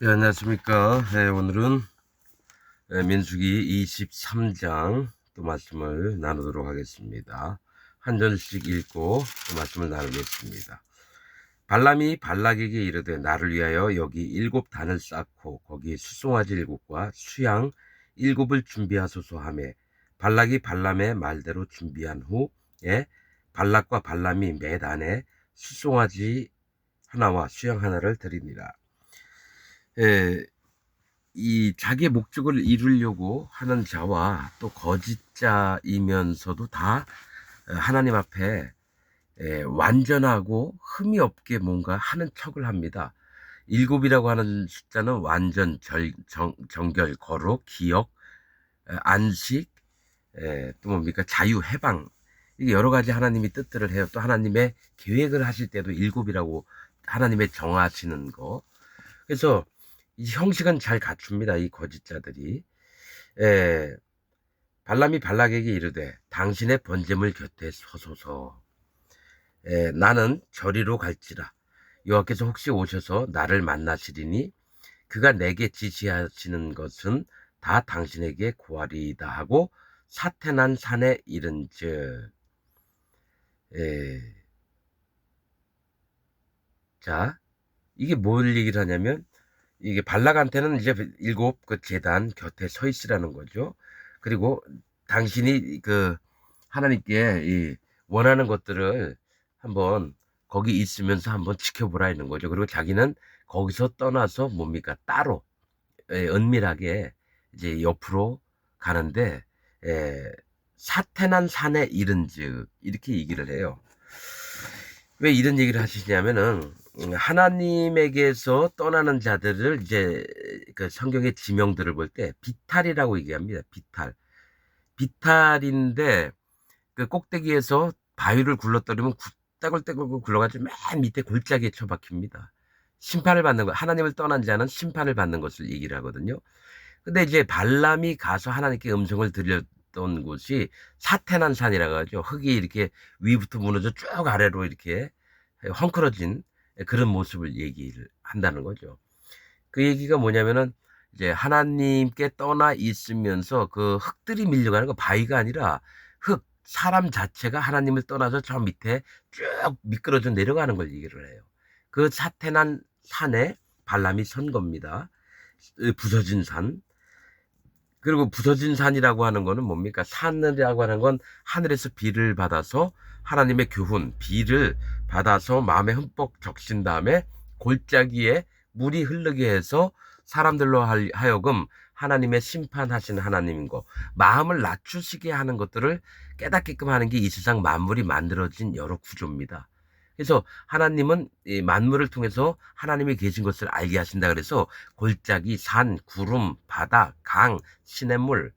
네, 안녕하십니까. 네, 오늘은 민수기 23장 또 말씀을 나누도록 하겠습니다. 한 절씩 읽고 또 말씀을 나누겠습니다. 발람이 발락에게 이르되 나를 위하여 여기 7단을 쌓고 거기 수송아지 7과 수양 7을 준비하소서 하매 발락이 발람의 말대로 준비한 후에 발락과 발람이 매 단에 수송아지 하나와 수양 하나를 드리니라. 이 자기의 목적을 이루려고 하는 자와 또 거짓자이면서도 다 하나님 앞에 완전하고 흠이 없게 뭔가 하는 척을 합니다. 7이라고 하는 숫자는 완전, 정결, 거룩, 기억, 안식, 또 뭡니까? 자유, 해방. 이게 여러 가지 하나님이 뜻들을 해요. 또 하나님의 계획을 하실 때도 7이라고 하나님의 정하시는 거. 그래서 이 형식은 잘 갖춥니다. 이 거짓자들이. 에, 발람이 발락에게 이르되 당신의 번제물 곁에 서소서. 나는 저리로 갈지라. 여호와께서 혹시 오셔서 나를 만나시리니 그가 내게 지시하시는 것은 다 당신에게 구하리이다 하고 사태난 산에 이른즉. 자, 이게 뭘 얘기를 하냐면 이게 발락한테는 이제 7 그 제단 곁에 서 있으라는 거죠. 그리고 당신이 그 하나님께 이 원하는 것들을 한번 거기 있으면서 한번 지켜보라 있는 거죠. 그리고 자기는 거기서 떠나서 뭡니까? 따로 은밀하게 이제 옆으로 가는데 사태난 산에 이른즉 이렇게 얘기를 해요. 왜 이런 얘기를 하시냐면은 하나님에게서 떠나는 자들을 이제 그 성경의 지명들을 볼 때 비탈이라고 얘기합니다. 비탈인데 그 꼭대기에서 바위를 굴러떨이면 따글따글 굴러가지고 맨 밑에 골짜기에 처박힙니다. 심판을 받는 것, 하나님을 떠난 자는 심판을 받는 것을 얘기를 하거든요. 근데 이제 발람이 가서 하나님께 음성을 들렸던 곳이 사태난 산이라고 하죠. 흙이 이렇게 위부터 무너져 쭉 아래로 이렇게 헝클어진 그런 모습을 얘기를 한다는 거죠. 그 얘기가 뭐냐면은 이제 하나님께 떠나 있으면서 그 흙들이 밀려가는 거 바위가 아니라 사람 자체가 하나님을 떠나서 저 밑에 쭉 미끄러져 내려가는 걸 얘기를 해요. 그 사태난 산에 발람이 선 겁니다. 부서진 산. 그리고 부서진 산이라고 하는 거는 뭡니까? 산이라고 하는 건 하늘에서 비를 받아서 하나님의 교훈, 비를 받아서 마음에 흠뻑 적신 다음에 골짜기에 물이 흐르게 해서 사람들로 하여금 하나님의 심판하시는 하나님인 거, 마음을 낮추시게 하는 것들을 깨닫게끔 하는 게 이 세상 만물이 만들어진 여러 구조입니다. 그래서 하나님은 이 만물을 통해서 하나님이 계신 것을 알게 하신다 그래서 골짜기, 산, 구름, 바다, 강, 시냇물,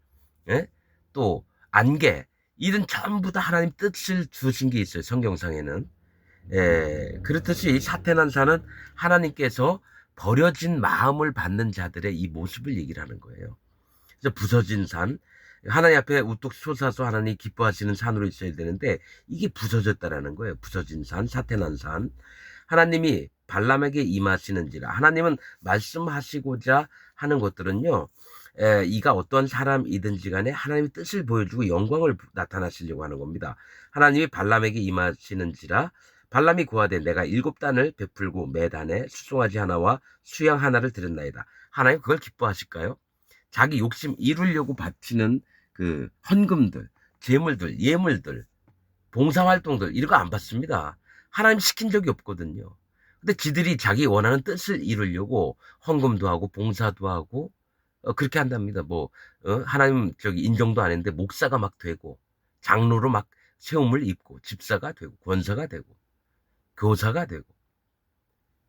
예? 또 안개, 이런 전부 다 하나님 뜻을 두신 게 있어요. 성경상에는. 그렇듯이 사태난 산은 하나님께서 버려진 마음을 받는 자들의 이 모습을 얘기를 하는 거예요. 그래서 부서진 산, 하나님 앞에 우뚝 솟아서 하나님 기뻐하시는 산으로 있어야 되는데 이게 부서졌다라는 거예요. 부서진 산, 사태난 산. 하나님이 발람에게 임하시는지라. 하나님은 말씀하시고자 하는 것들은요. 이가 어떤 사람이든지 간에 하나님의 뜻을 보여주고 영광을 나타나시려고 하는 겁니다. 하나님이 발람에게 임하시는지라. 발람이 구하되 내가 7단을 베풀고 매 단에 수송아지 하나와 수양 하나를 드렸나이다. 하나님 그걸 기뻐하실까요? 자기 욕심 이루려고 바치는 그 헌금들, 재물들, 예물들, 봉사활동들 이런 거 안 받습니다. 하나님 시킨 적이 없거든요. 근데 지들이 자기 원하는 뜻을 이루려고 헌금도 하고 봉사도 하고 그렇게 한답니다. 하나님 저기 인정도 안 했는데 목사가 막 되고 장로로 막 세움을 입고 집사가 되고 권사가 되고 교사가 되고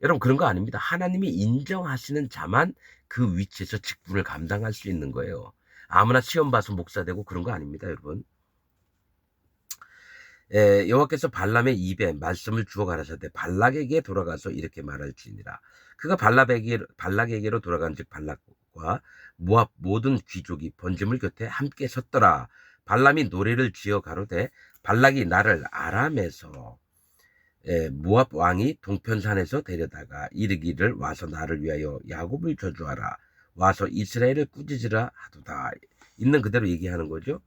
여러분 그런 거 아닙니다. 하나님이 인정하시는 자만 그 위치에서 직분을 감당할 수 있는 거예요. 아무나 시험 봐서 목사 되고 그런 거 아닙니다, 여러분. 여호와께서 발람의 입에 말씀을 주어 가라사대 발락에게 돌아가서 이렇게 말할지니라. 그가 발락에게로 돌아간즉 발락과 모압 모든 귀족이 번제물 곁에 함께 섰더라. 발람이 노래를 지어 가로되 발락이 나를 아람에서 모압 왕이 동편산에서 데려다가 이르기를 와서 나를 위하여 야곱을 저주하라. 와서 이스라엘을 꾸짖으라 하도다. 있는 그대로 얘기하는 거죠.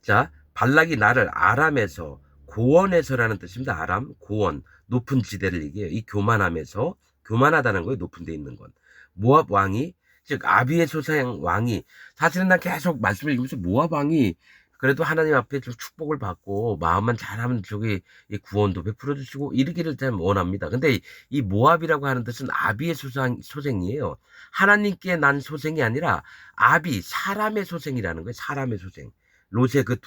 자, 발락이 나를 아람에서 고원에서라는 뜻입니다. 아람, 고원, 높은 지대를 얘기해요. 이 교만함에서, 교만하다는 거예요. 높은 데 있는 건. 모압 왕이, 즉 아비의 소생 왕이, 사실은 난 계속 말씀을 읽으면서 모압 왕이 그래도 하나님 앞에 좀 축복을 받고 마음만 잘하면 저기 이 구원도 베풀어 주시고 이르기를 참 원합니다. 근데 이 모압이라고 하는 뜻은 아비의 소생이에요. 하나님께 난 소생이 아니라 아비, 사람의 소생이라는 거예요. 사람의 소생. 롯의 그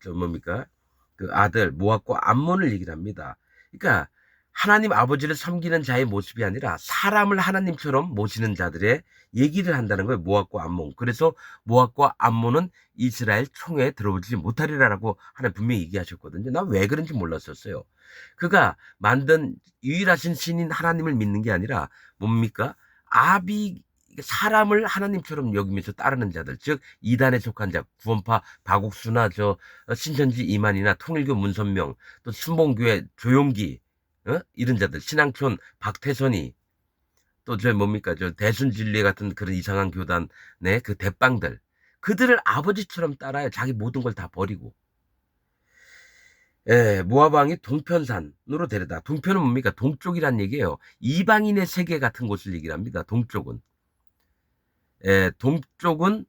뭡니까? 그 아들 모압과 암몬을 얘기를 합니다. 그러니까 하나님 아버지를 섬기는 자의 모습이 아니라 사람을 하나님처럼 모시는 자들의 얘기를 한다는 거예요. 모압과 암몬. 그래서 모압과 암몬은 이스라엘 총회에 들어오지 못하리라고 하나님 분명히 얘기하셨거든요. 난 왜 그런지 몰랐었어요. 그가 만든 유일하신 신인 하나님을 믿는 게 아니라 뭡니까? 아비 사람을 하나님처럼 여기면서 따르는 자들, 즉 이단에 속한 자, 구원파 박옥수나 신천지 이만희나 통일교 문선명, 또 순봉교회 조용기, 이런 자들, 신앙촌 박태선이, 또 뭡니까 대순진리 같은 그런 이상한 교단의 그 대빵들, 그들을 아버지처럼 따라요. 자기 모든 걸 다 버리고. 모압 왕이 동편산으로 데려다. 동편은 뭡니까? 동쪽이란 얘기예요. 이방인의 세계 같은 곳을 얘기를 합니다. 동쪽은. 동쪽은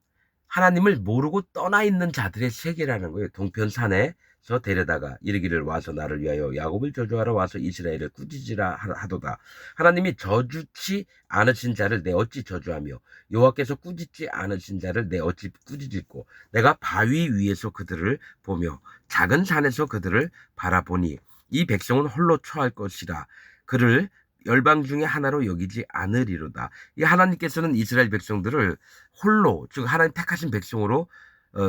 하나님을 모르고 떠나 있는 자들의 세계라는 거예요. 동편산에서 데려다가 이르기를 와서 나를 위하여 야곱을 저주하러 와서 이스라엘을 꾸짖으라 하도다. 하나님이 저주치 않으신 자를 내 어찌 저주하며 여호와께서 꾸짖지 않으신 자를 내 어찌 꾸짖을꼬. 내가 바위 위에서 그들을 보며 작은 산에서 그들을 바라보니 이 백성은 홀로 처할 것이라. 그를 열방 중에 하나로 여기지 않으리로다. 이 하나님께서는 이스라엘 백성들을 홀로, 즉 하나님 택하신 백성으로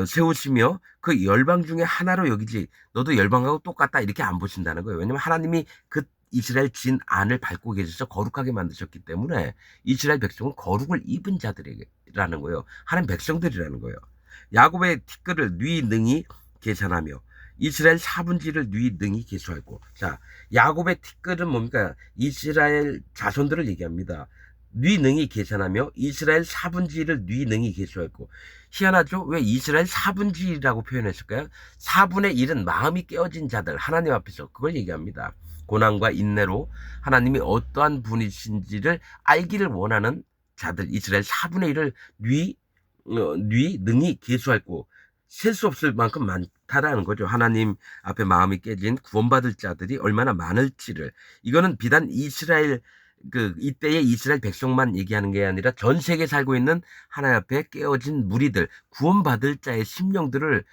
세우시며 그 열방 중에 하나로 여기지, 너도 열방하고 똑같다 이렇게 안 보신다는 거예요. 왜냐하면 하나님이 그 이스라엘 진 안을 밟고 계셔서 거룩하게 만드셨기 때문에 이스라엘 백성은 거룩을 입은 자들이라는 거예요. 하나님 백성들이라는 거예요. 야곱의 티끌을 네 능히 계산하며 이스라엘 4분지를 네 능히 계수하고. 자, 야곱의 티끌은 뭡니까? 이스라엘 자손들을 얘기합니다. 네 능히 계산하며 이스라엘 4분지를 네 능히 계수하고. 희한하죠? 왜 이스라엘 4분지라고 표현했을까요? 4분의 1은 마음이 깨어진 자들, 하나님 앞에서 그걸 얘기합니다. 고난과 인내로 하나님이 어떠한 분이신지를 알기를 원하는 자들, 이스라엘 4분의 1을 네 능히 계수하고. 셀 수 없을 만큼 많다라는 거죠. 하나님 앞에 마음이 깨진 구원받을 자들이 얼마나 많을지를. 이거는 비단 이스라엘, 이때의 이스라엘 백성만 얘기하는 게 아니라 전 세계에 살고 있는 하나님 앞에 깨어진 무리들, 구원받을 자의 심령들을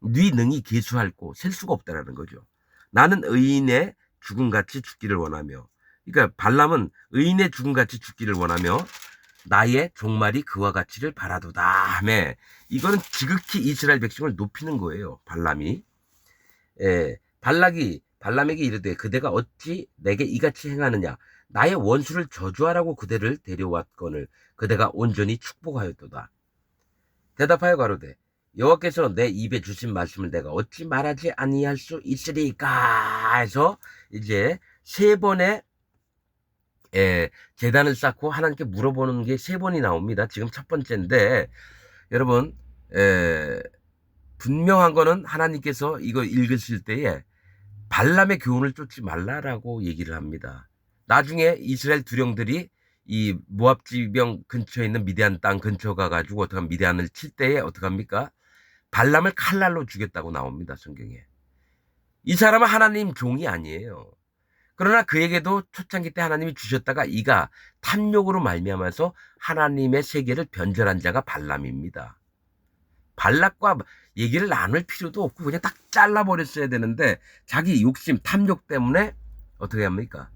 네 능히 계수할고 셀 수가 없다라는 거죠. 나는 의인의 죽음같이 죽기를 원하며, 그러니까 발람은 의인의 죽음같이 죽기를 원하며 나의 종말이 그와 같이를 바라도다 하며, 이거는 지극히 이스라엘 백성을 높이는 거예요. 발람이. 발락이 발람에게 이르되 그대가 어찌 내게 이같이 행하느냐. 나의 원수를 저주하라고 그대를 데려왔거늘 그대가 온전히 축복하였도다. 대답하여 가로되 여호와께서 내 입에 주신 말씀을 내가 어찌 말하지 아니할 수 있으리까 해서 이제 세 번의 제단을 쌓고 하나님께 물어보는 게 세 번이 나옵니다. 지금 첫 번째인데, 여러분, 분명한 거는 하나님께서 이거 읽으실 때에 발람의 교훈을 쫓지 말라라고 얘기를 합니다. 나중에 이스라엘 두령들이 이 모압 지병 근처에 있는 미디안 땅 근처 가가지고 어떻게 미디안을 칠 때에 어떡합니까? 발람을 칼날로 죽였다고 나옵니다. 성경에. 이 사람은 하나님 종이 아니에요. 그러나 그에게도 초창기 때 하나님이 주셨다가 이가 탐욕으로 말미암아서 하나님의 세계를 변절한 자가 발람입니다. 발락과 얘기를 나눌 필요도 없고 그냥 딱 잘라버렸어야 되는데 자기 욕심, 탐욕 때문에 어떻게 합니까?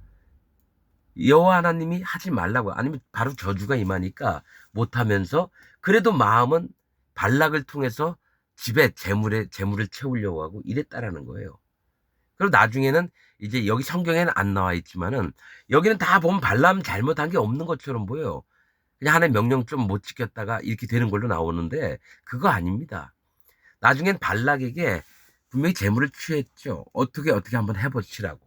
여호와 하나님이 하지 말라고, 아니면 바로 저주가 임하니까 못하면서 그래도 마음은 발락을 통해서 집에 재물을 채우려고 하고 이랬다라는 거예요. 그리고 나중에는 이제 여기 성경에는 안 나와 있지만은 여기는 다 보면 발람 잘못한 게 없는 것처럼 보여요. 그냥 하나의 명령 좀 못 지켰다가 이렇게 되는 걸로 나오는데 그거 아닙니다. 나중엔 발락에게 분명히 재물을 취했죠. 어떻게 한번 해보시라고.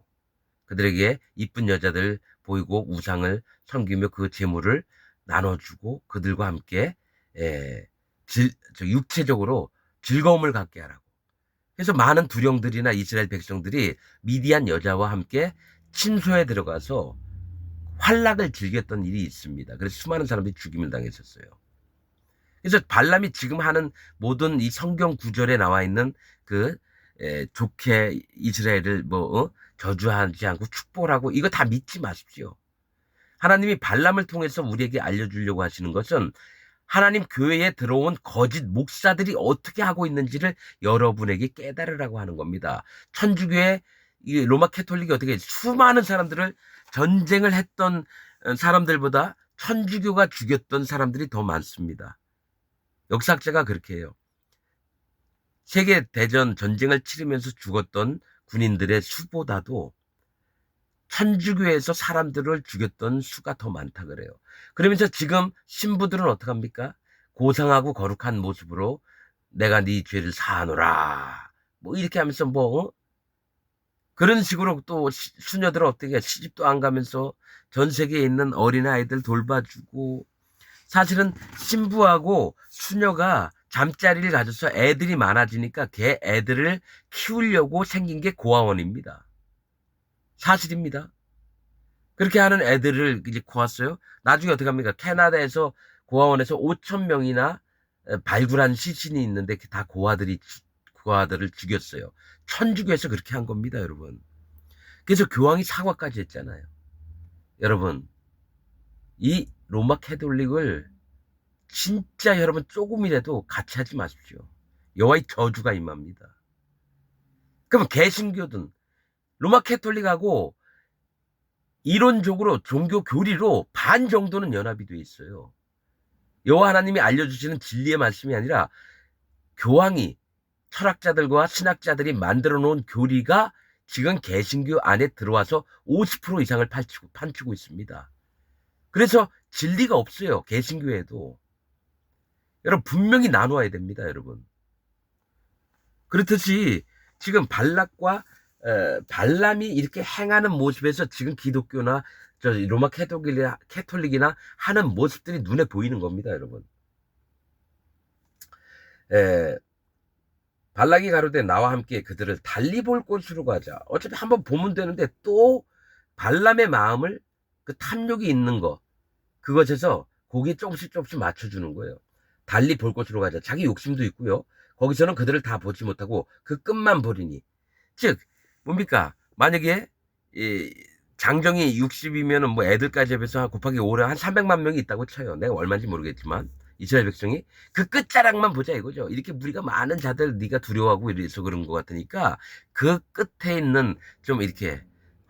그들에게 이쁜 여자들 보이고 우상을 섬기며 그 재물을 나눠주고 그들과 함께 예, 육체적으로 즐거움을 갖게 하라고. 그래서 많은 두령들이나 이스라엘 백성들이 미디안 여자와 함께 침소에 들어가서 환락을 즐겼던 일이 있습니다. 그래서 수많은 사람들이 죽임을 당했었어요. 그래서 발람이 지금 하는 모든 이 성경 구절에 나와 있는 그 좋게 이스라엘을 저주하지 않고 축복하고 이거 다 믿지 마십시오. 하나님이 발람을 통해서 우리에게 알려주려고 하시는 것은 하나님 교회에 들어온 거짓 목사들이 어떻게 하고 있는지를 여러분에게 깨달으라고 하는 겁니다. 천주교의 이 로마 캐톨릭이 어떻게 수많은 사람들을 전쟁을 했던 사람들보다 천주교가 죽였던 사람들이 더 많습니다. 역사학자가 그렇게 해요. 세계 대전 전쟁을 치르면서 죽었던 군인들의 수보다도 천주교에서 사람들을 죽였던 수가 더 많다 그래요. 그러면서 지금 신부들은 어떡합니까? 고상하고 거룩한 모습으로 내가 네 죄를 사하노라. 뭐 이렇게 하면서 그런 식으로 또 수녀들은 어떻게 시집도 안 가면서 전 세계에 있는 어린아이들 돌봐주고 사실은 신부하고 수녀가 잠자리를 가져서 애들이 많아지니까 걔 애들을 키우려고 생긴 게 고아원입니다. 사실입니다. 그렇게 하는 애들을 이제 구했어요. 나중에 어떻게 합니까? 캐나다에서 고아원에서 5천 명이나 발굴한 시신이 있는데 다 고아들을 죽였어요. 천주교에서 그렇게 한 겁니다, 여러분. 그래서 교황이 사과까지 했잖아요. 여러분, 이 로마 캐톨릭을 진짜 여러분 조금이라도 같이 하지 마십시오. 여호와의 저주가 임합니다. 그럼 개신교든 로마 캐톨릭하고 이론적으로 종교 교리로 반 정도는 연합이 돼 있어요. 여호와 하나님이 알려주시는 진리의 말씀이 아니라 교황이 철학자들과 신학자들이 만들어 놓은 교리가 지금 개신교 안에 들어와서 50% 이상을 판치고 있습니다. 그래서 진리가 없어요. 개신교에도. 여러분 분명히 나누어야 됩니다. 여러분. 그렇듯이 지금 발람이 이렇게 행하는 모습에서 지금 기독교나 로마 캐톨릭이나 하는 모습들이 눈에 보이는 겁니다. 여러분. 발락이 가로되 나와 함께 그들을 달리 볼 곳으로 가자. 어차피 한번 보면 되는데 또 발람의 마음을 그 탐욕이 있는 거 그것에서 거기에 조금씩 맞춰주는 거예요. 달리 볼 곳으로 가자. 자기 욕심도 있고요. 거기서는 그들을 다 보지 못하고 그 끝만 보리니. 즉 뭡니까? 만약에 장정이 60이면은 뭐 애들까지 해서 곱하기 5를 한 300만 명이 있다고 쳐요. 내가 얼마인지 모르겠지만 이스라엘 백성이 그 끝자락만 보자 이거죠. 이렇게 무리가 많은 자들 네가 두려워하고 이래서 그런 것 같으니까 그 끝에 있는 좀 이렇게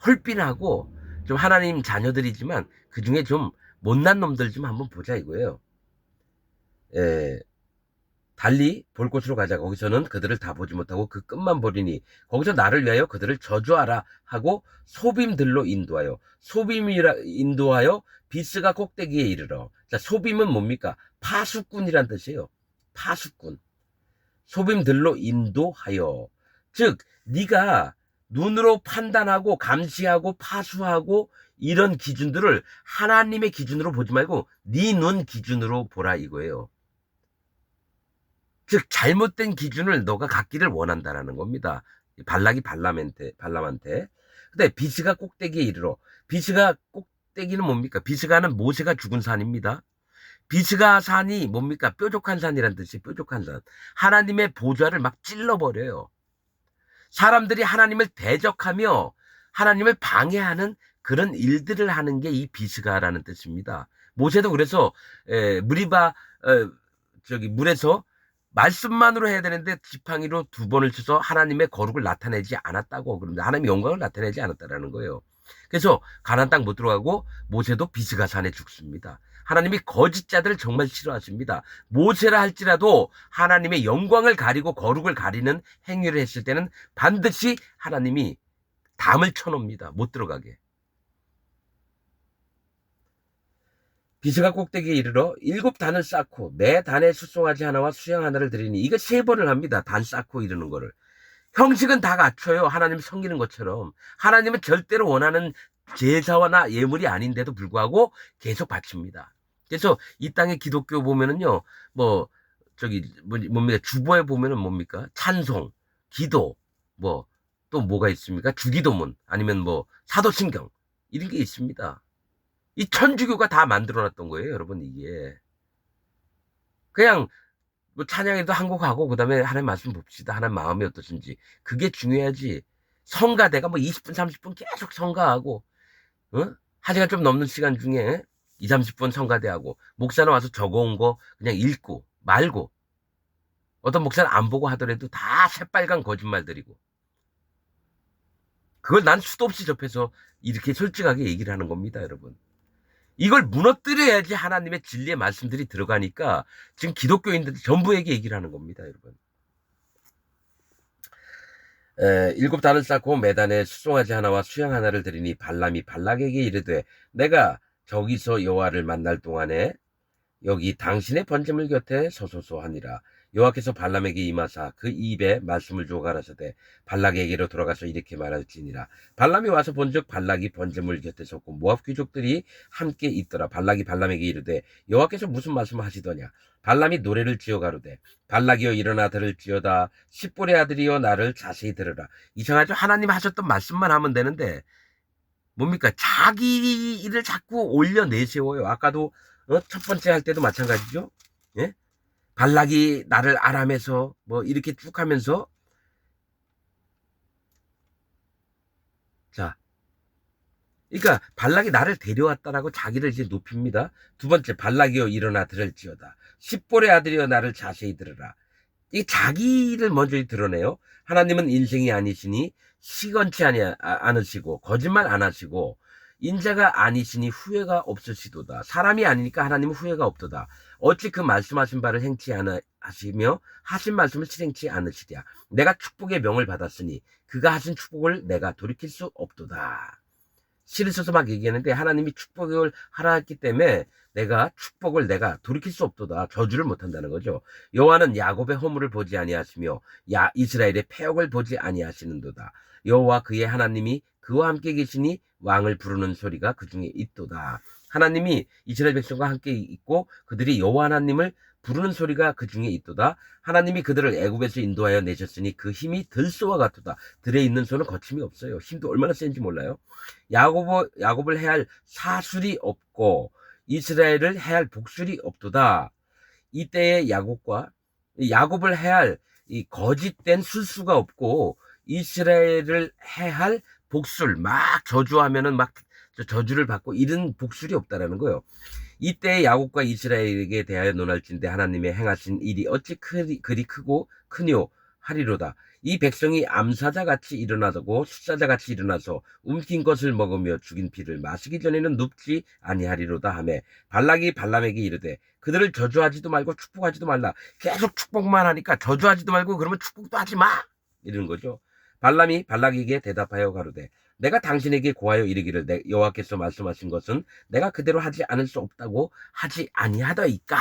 헐빈하고 좀 하나님 자녀들이지만 그 중에 좀 못난 놈들 좀 한번 보자 이거예요. 달리 볼 곳으로 가자. 거기서는 그들을 다 보지 못하고 그 끝만 보리니 거기서 나를 위하여 그들을 저주하라 하고 소빔들로 인도하여 비스가 꼭대기에 이르러. 자, 소빔은 뭡니까? 파수꾼이란 뜻이에요. 파수꾼. 소빔들로 인도하여. 즉 네가 눈으로 판단하고 감시하고 파수하고 이런 기준들을 하나님의 기준으로 보지 말고 네 눈 기준으로 보라 이거예요. 즉 잘못된 기준을 너가 갖기를 원한다라는 겁니다. 발람한테. 근데 비스가 꼭대기에 이르러. 비스가 꼭대기는 뭡니까? 비스가는 모세가 죽은 산입니다. 비스가 산이 뭡니까? 뾰족한 산이란 뜻이에요. 뾰족한 산. 하나님의 보좌를 막 찔러버려요. 사람들이 하나님을 대적하며 하나님을 방해하는 그런 일들을 하는 게 이 비스가라는 뜻입니다. 모세도 그래서 물에서 말씀만으로 해야 되는데 지팡이로 2번을 쳐서 하나님의 거룩을 나타내지 않았다고. 그런데 하나님의 영광을 나타내지 않았다라는 거예요. 그래서 가나안 땅 못 들어가고 모세도 비스가 산에 죽습니다. 하나님이 거짓자들을 정말 싫어하십니다. 모세라 할지라도 하나님의 영광을 가리고 거룩을 가리는 행위를 했을 때는 반드시 하나님이 담을 쳐놓습니다. 못 들어가게. 비스가 꼭대기에 이르러 7단을 쌓고 매 단에 숫송아지 하나와 수양 하나를 드리니 이거 3번을 합니다. 단 쌓고 이르는 거를. 형식은 다 갖춰요. 하나님 섬기는 것처럼. 하나님은 절대로 원하는 제사와나 예물이 아닌데도 불구하고 계속 바칩니다. 그래서 이 땅의 기독교 보면은요, 뭐, 뭡니까? 주보에 보면은 뭡니까? 찬송, 기도, 뭐, 또 뭐가 있습니까? 주기도문, 아니면 뭐, 사도신경, 이런 게 있습니다. 이 천주교가 다 만들어 놨던 거예요, 여러분, 이게. 그냥, 뭐 찬양에도 한 곡 하고 그다음에 하나님 말씀 봅시다. 하나님 마음이 어떠신지. 그게 중요하지. 성가대가 뭐 20분, 30분 계속 성가하고, 어? 1시간 좀 넘는 시간 중에 2, 30분 성가대하고, 목사는 와서 적어온 거 그냥 읽고, 말고, 어떤 목사는 안 보고 하더라도 다 새빨간 거짓말들이고. 그걸 난 수도 없이 접해서 이렇게 솔직하게 얘기를 하는 겁니다, 여러분. 이걸 무너뜨려야지 하나님의 진리의 말씀들이 들어가니까 지금 기독교인들 전부에게 얘기를 하는 겁니다, 여러분. 일곱 단을 쌓고 매단에 수송아지 하나와 수양 하나를 드리니 발람이 발락에게 이르되 내가 저기서 여호와를 만날 동안에 여기 당신의 번제물 곁에 서소서 하니라. 여호와께서 발람에게 임하사 그 입에 말씀을 주어 가라사대 발락에게로 돌아가서 이렇게 말할지니라. 발람이 와서 본즉 발락이 번제물 곁에 섰고 모압 귀족들이 함께 있더라. 발락이 발람에게 이르되 여호와께서 무슨 말씀을 하시더냐. 발람이 노래를 지어 가로되 발락이여 일어나 들을지어다 십볼의 아들이여 나를 자세히 들으라. 이상하죠. 하나님 하셨던 말씀만 하면 되는데 뭡니까? 자기 일을 자꾸 올려 내세워요. 아까도 첫 번째 할 때도 마찬가지죠. 예? 발락이 나를 아람에서 뭐 이렇게 쭉 하면서 자, 그러니까 발락이 나를 데려왔다라고 자기를 이제 높입니다. 두 번째 발락이여 일어나 들을지어다. 십볼의 아들이여 나를 자세히 들으라. 이 자기를 먼저 드러내요. 하나님은 인생이 아니시니 시건치 않으시고 거짓말 안 하시고 인자가 아니시니 후회가 없으시도다. 사람이 아니니까 하나님은 후회가 없도다. 어찌 그 말씀하신 바를 행치 하시며 하신 말씀을 실행치 않으시랴. 내가 축복의 명을 받았으니 그가 하신 축복을 내가 돌이킬 수 없도다. 시를 써서 막 얘기하는데 하나님이 축복을 하라 했기 때문에 축복을 내가 돌이킬 수 없도다. 저주를 못한다는 거죠. 여호와는 야곱의 허물을 보지 아니하시며 이스라엘의 패역을 보지 아니하시는도다. 여호와 그의 하나님이 그와 함께 계시니 왕을 부르는 소리가 그 중에 있도다. 하나님이 이스라엘 백성과 함께 있고 그들이 여호와 하나님을 부르는 소리가 그 중에 있도다. 하나님이 그들을 애굽에서 인도하여 내셨으니 그 힘이 들소와 같도다. 들에 있는 소는 거침이 없어요. 힘도 얼마나 센지 몰라요. 야곱을 해할 사술이 없고 이스라엘을 해할 복술이 없도다. 이때의 야곱을 해할 이 거짓된 술수가 없고 이스라엘을 해할 복술 막 저주하면은 막 저주를 받고 이런 복술이 없다라는 거예요. 이때 야곱과 이스라엘에게 대하여 논할진대 하나님의 행하신 일이 어찌 그리 크고 크뇨 하리로다. 이 백성이 암사자같이 일어나고 숫사자같이 일어나서 움킨 것을 먹으며 죽인 피를 마시기 전에는 눕지 아니하리로다 하매 발락이 발람에게 이르되 그들을 저주하지도 말고 축복하지도 말라. 계속 축복만 하니까 저주하지도 말고 그러면 축복도 하지 마 이러는 거죠. 발람이 발락에게 대답하여 가로되 내가 당신에게 고하여 이르기를 여호와께서 말씀하신 것은 내가 그대로 하지 않을 수 없다고 하지 아니하더이까.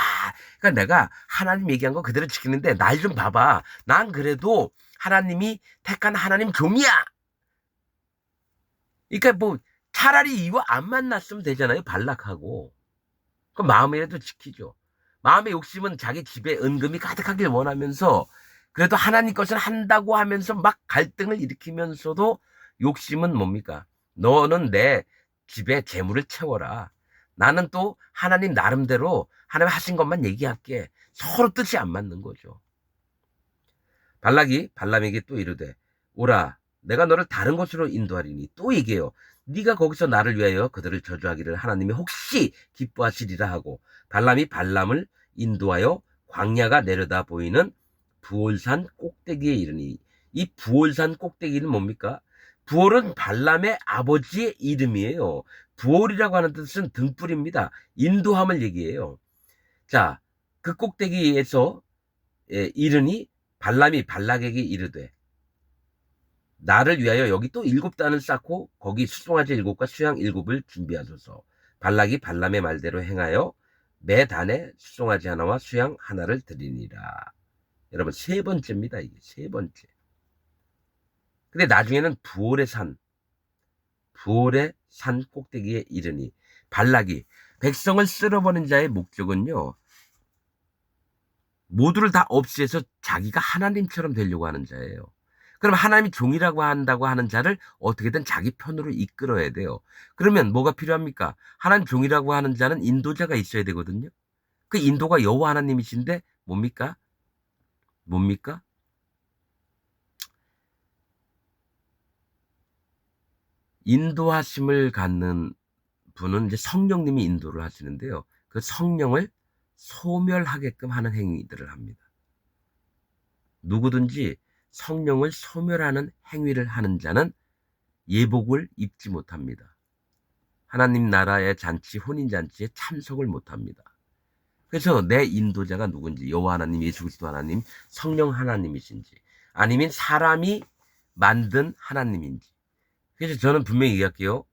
그러니까 내가 하나님 얘기한 거 그대로 지키는데 날 좀 봐봐. 난 그래도 하나님이 택한 하나님 종이야. 그러니까 뭐 차라리 이와 안 만났으면 되잖아요. 발락하고. 그 마음이라도 지키죠. 마음의 욕심은 자기 집에 은금이 가득하길 원하면서 그래도 하나님 것을 한다고 하면서 막 갈등을 일으키면서도 욕심은 뭡니까? 너는 내 집에 재물을 채워라. 나는 또 하나님 나름대로 하나님 하신 것만 얘기할게. 서로 뜻이 안 맞는 거죠. 발락이 발람에게 또 이르되 오라 내가 너를 다른 곳으로 인도하리니 또 얘기해요. 네가 거기서 나를 위하여 그들을 저주하기를 하나님이 혹시 기뻐하시리라 하고 발람이 발람을 인도하여 광야가 내려다 보이는 부올산 꼭대기에 이르니 이 부올산 꼭대기는 뭡니까? 부올은 발람의 아버지의 이름이에요. 부올이라고 하는 뜻은 등불입니다. 인도함을 얘기해요. 자, 그 꼭대기에서 이르니 발람이 발락에게 이르되 나를 위하여 여기 또 7단을 쌓고 거기 수송아지 7과 수양 7을 준비하소서. 발락이 발람의 말대로 행하여 매 단에 수송아지 하나와 수양 하나를 드리니라. 여러분 세 번째입니다. 이게 세 번째. 근데 나중에는 부올의 산 꼭대기에 이르니 발락이 백성을 쓸어버린 자의 목적은요, 모두를 다 없애서 자기가 하나님처럼 되려고 하는 자예요. 그럼 하나님이 종이라고 한다고 하는 자를 어떻게든 자기 편으로 이끌어야 돼요. 그러면 뭐가 필요합니까? 하나님 종이라고 하는 자는 인도자가 있어야 되거든요. 그 인도가 여호와 하나님이신데 뭡니까? 뭡니까? 인도하심을 갖는 분은 이제 성령님이 인도를 하시는데요. 그 성령을 소멸하게끔 하는 행위들을 합니다. 누구든지 성령을 소멸하는 행위를 하는 자는 예복을 입지 못합니다. 하나님 나라의 잔치, 혼인잔치에 참석을 못합니다. 그래서 내 인도자가 누군지, 여호와 하나님, 예수 그리스도 하나님, 성령 하나님이신지, 아니면 사람이 만든 하나님인지. 그래서 저는 분명히 얘기할게요.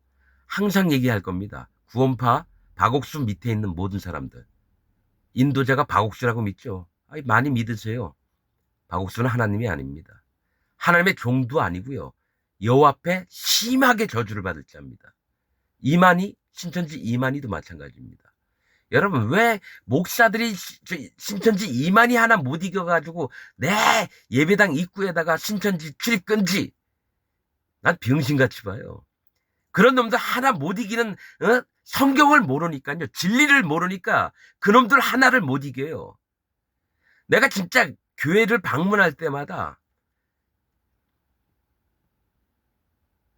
항상 얘기할 겁니다. 구원파 박옥수 밑에 있는 모든 사람들, 인도자가 박옥수라고 믿죠. 아니, 많이 믿으세요. 박옥수는 하나님이 아닙니다. 하나님의 종도 아니고요. 여호와 앞에 심하게 저주를 받을 자입니다. 이만희, 신천지 이만희도 마찬가지입니다. 여러분, 왜 목사들이 신천지 이만희 하나 못 이겨가지고 내 예배당 입구에다가 신천지 출입 금지? 난 병신같이 봐요. 그런 놈들 하나 못 이기는, 성경을 모르니까요. 진리를 모르니까 그놈들 하나를 못 이겨요. 내가 진짜 교회를 방문할 때마다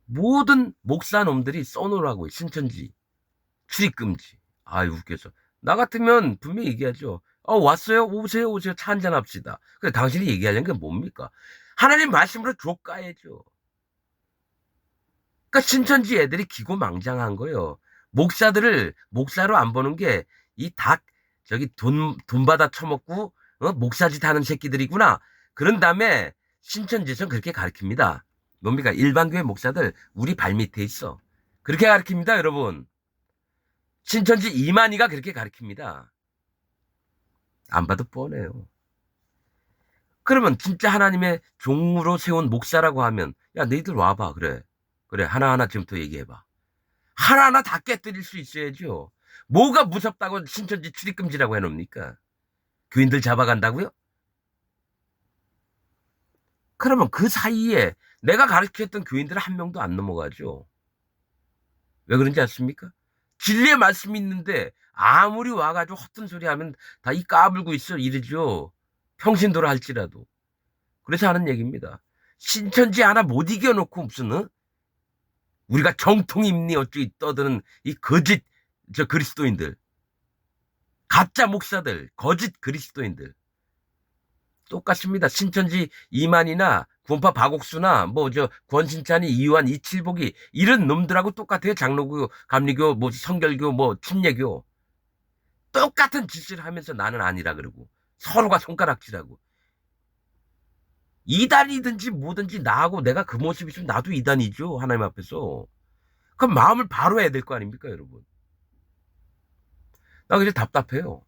모든 목사놈들이 써놓으라고, 신천지 출입금지. 아유, 웃겨서. 나 같으면 분명히 얘기하죠. 왔어요? 오세요, 오세요. 차 한잔 합시다. 근데 당신이 얘기하려는 게 뭡니까? 하나님 말씀으로 족가야죠. 그러니까 신천지 애들이 기고망장한 거예요. 목사들을 목사로 안 보는 게 이 저기 돈 받아 처먹고, 목사짓 하는 새끼들이구나. 그런 다음에 신천지에서는 그렇게 가르칩니다. 뭡니까? 일반 교회 목사들 우리 발밑에 있어. 그렇게 가르칩니다, 여러분. 신천지 이만희가 그렇게 가르칩니다. 안 봐도 뻔해요. 그러면 진짜 하나님의 종으로 세운 목사라고 하면, 야, 너희들 와봐. 그래. 그래. 하나하나 지금부터 얘기해봐. 하나하나 다 깨뜨릴 수 있어야죠. 뭐가 무섭다고 신천지 출입금지라고 해놓습니까? 교인들 잡아간다고요? 그러면 그 사이에 내가 가르쳤던 교인들 한 명도 안 넘어가죠. 왜 그런지 아십니까? 진리의 말씀이 있는데 아무리 와가지고 허튼 소리 하면 다 이 까불고 있어 이러죠. 평신도라 할지라도. 그래서 하는 얘기입니다. 신천지 하나 못 이겨놓고 무슨, 우리가 정통입니 어쩌이 떠드는 이 거짓 그리스도인들, 가짜 목사들, 거짓 그리스도인들 똑같습니다. 신천지 이만희나 구원파 박옥수나 뭐 권신찬이 이완 이칠복이 이런 놈들하고 똑같아요. 장로교, 감리교, 뭐 성결교, 뭐 침례교 똑같은 짓을 하면서 나는 아니라 그러고 서로가 손가락질하고, 이단이든지 뭐든지 나하고 내가 그 모습이 있으면 나도 이단이죠. 하나님 앞에서. 그럼 마음을 바로 해야 될 거 아닙니까, 여러분? 나 그냥 답답해요.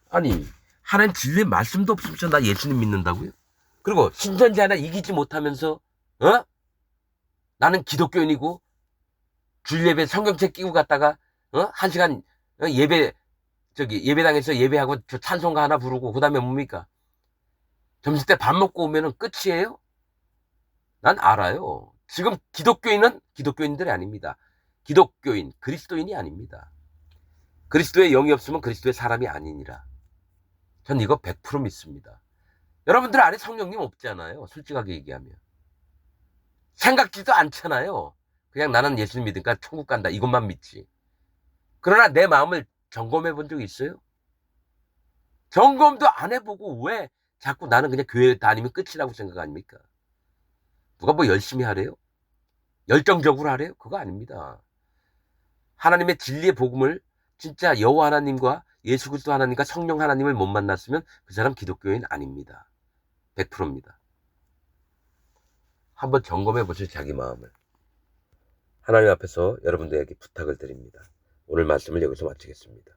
아니, 하나님 진리 말씀도 없으면서 나 예수님 믿는다고요? 그리고 신천지 하나 이기지 못하면서, 나는 기독교인이고 줄예배 성경책 끼고 갔다가, 1시간 예배당에서 예배하고 저 찬송가 하나 부르고 그다음에 뭡니까? 점심 때 밥 먹고 오면은 끝이에요? 난 알아요. 지금 기독교인은 기독교인들이 아닙니다. 기독교인, 그리스도인이 아닙니다. 그리스도의 영이 없으면 그리스도의 사람이 아니니라. 전 이거 100% 믿습니다. 여러분들 안에 성령님 없잖아요. 솔직하게 얘기하면. 생각지도 않잖아요. 그냥 나는 예수님 믿으니까 천국 간다. 이것만 믿지. 그러나 내 마음을 점검해 본 적 있어요? 점검도 안 해보고 왜 자꾸 나는 그냥 교회 다니면 끝이라고 생각 아닙니까? 누가 뭐 열심히 하래요? 열정적으로 하래요? 그거 아닙니다. 하나님의 진리의 복음을 진짜 여호와 하나님과 예수 그리스도 하나님과 성령 하나님을 못 만났으면 그 사람 기독교인 아닙니다. 100%입니다. 한번 점검해 보세요, 자기 마음을. 하나님 앞에서 여러분들에게 부탁을 드립니다. 오늘 말씀을 여기서 마치겠습니다.